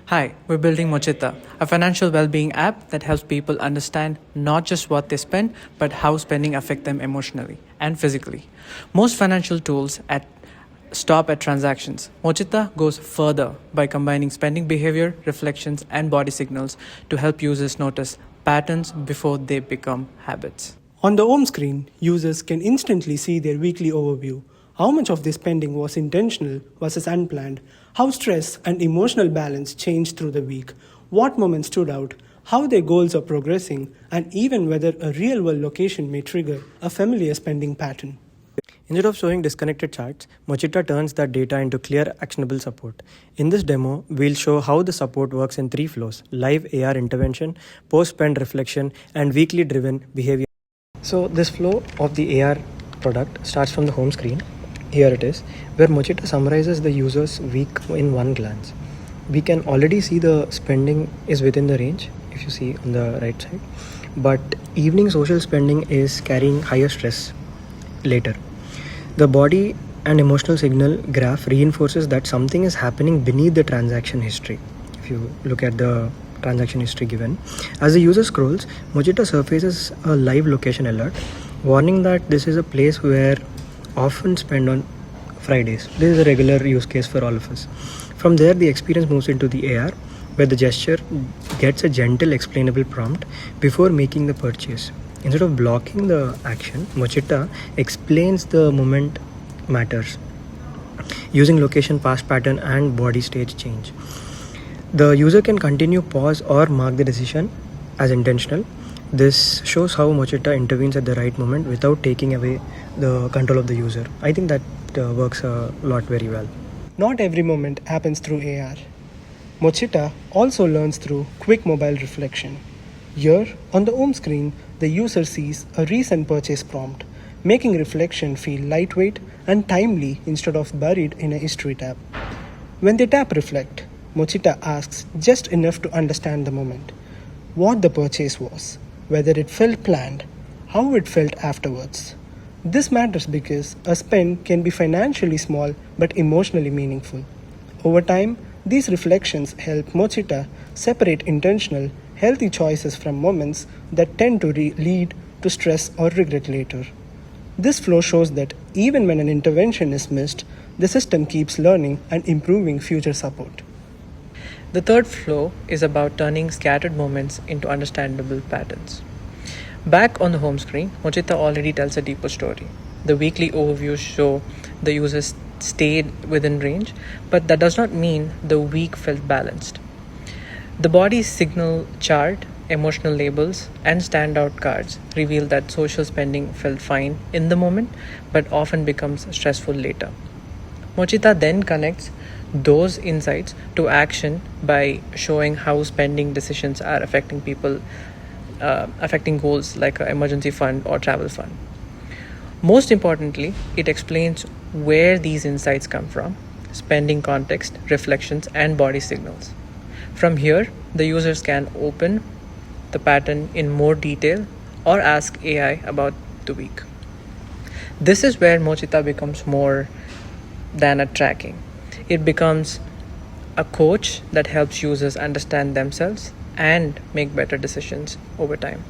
Hi, we're building Mochitta, a financial well-being app that helps people understand not just what they spend, but how spending affects them emotionally and physically. Most financial tools stop at transactions. Mochitta goes further by combining spending behavior, reflections, and body signals to help users notice patterns before they become habits. On the home screen, users can instantly see their weekly overview. How much of their spending was intentional versus unplanned, how stress and emotional balance changed through the week, what moments stood out, how their goals are progressing, and even whether a real world location may trigger a familiar spending pattern. Instead of showing disconnected charts, Mochitta turns that data into clear, actionable support. In this demo, we'll show how the support works in three flows: live AR intervention, post spend reflection, and weekly driven behavior. So, this flow of the AR product starts from the home screen. Here it is, where Mochitta summarizes the user's week in one glance. We can already see the spending is within the range, if you see on the right side, but evening social spending is carrying higher stress later. The body and emotional signal graph reinforces that something is happening beneath the transaction history. If you look at the transaction history given, as the user scrolls, Mochitta surfaces a live location alert warning that this is a place where often spend on Fridays. This is a regular use case for all of us. From there, the experience moves into the AR, where the gesture gets a gentle explainable prompt before making the purchase. Instead of blocking the action, Mochitta explains the moment matters using location, past pattern, and body stage change. The user can continue, pause, or mark the decision as intentional. This shows how Mochitta intervenes at the right moment without taking away the control of the user. I think that works a lot very well. Not every moment happens through AR. Mochitta also learns through quick mobile reflection. Here, on the home screen, the user sees a recent purchase prompt, making reflection feel lightweight and timely instead of buried in a history tab. When they tap reflect, Mochitta asks just enough to understand the moment, what the purchase was, whether it felt planned, how it felt afterwards. This matters because a spend can be financially small but emotionally meaningful. Over time, these reflections help Mochitta separate intentional, healthy choices from moments that tend to lead to stress or regret later. This flow shows that even when an intervention is missed, the system keeps learning and improving future support. The third flow is about turning scattered moments into understandable patterns. Back on the home screen, Mochitta already tells a deeper story. The weekly overviews show the users stayed within range, but that does not mean the week felt balanced. The body signal chart, emotional labels, and standout cards reveal that social spending felt fine in the moment, but often becomes stressful later. Mochitta then connects those insights to action by showing how spending decisions are affecting people, affecting goals like an emergency fund or travel fund. Most importantly, it explains where these insights come from: spending context, reflections, and body signals. From here, the users can open the pattern in more detail or ask AI about the week. This is where Mochitta becomes more than a tracking. It becomes a coach that helps users understand themselves and make better decisions over time.